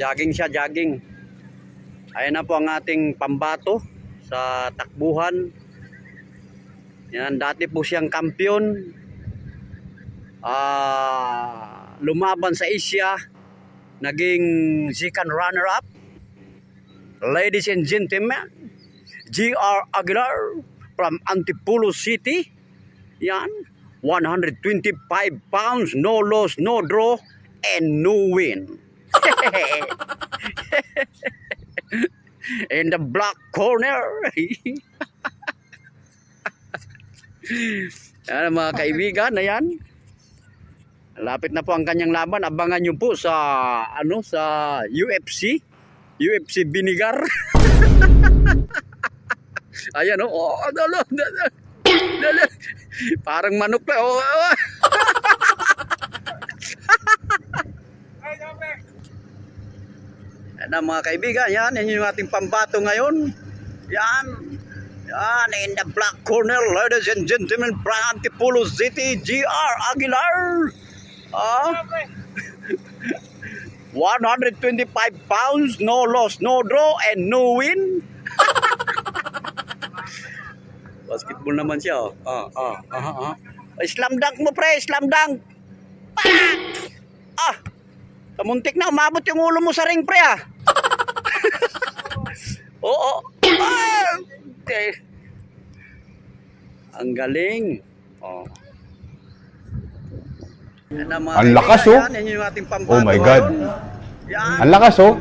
Jogging siya, jogging. Ayan na po ang ating pambato sa takbuhan. Yan, dati po siyang kampiyon. Lumaban sa Asia. Naging second runner-up. Ladies and gentlemen, G.R. Aguilar from Antipolo City. Yan, 125 pounds, no loss, no draw, and no win. In the black corner. Yan mga kaibigan, ayan. Lapit na po ang kanyang laban. Abangan nyo po sa sa UFC Binigar. Ayan oh. Parang manok pa oh. Yan mga kaibigan, yan yung ating pambato ngayon. Yan, in the black corner, ladies and gentlemen, from Antipolo City, G.R. Aguilar. 125 pounds, no loss, no draw, and no win. Basketball naman siya. Slam dunk mo pre, slam dunk. Kamuntik na umabot yung ulo mo sa ring pre Oo. Okay. Ang galing. Ang lakas oh. Yan yung ating Oh my God. Yan. Ang lakas oh.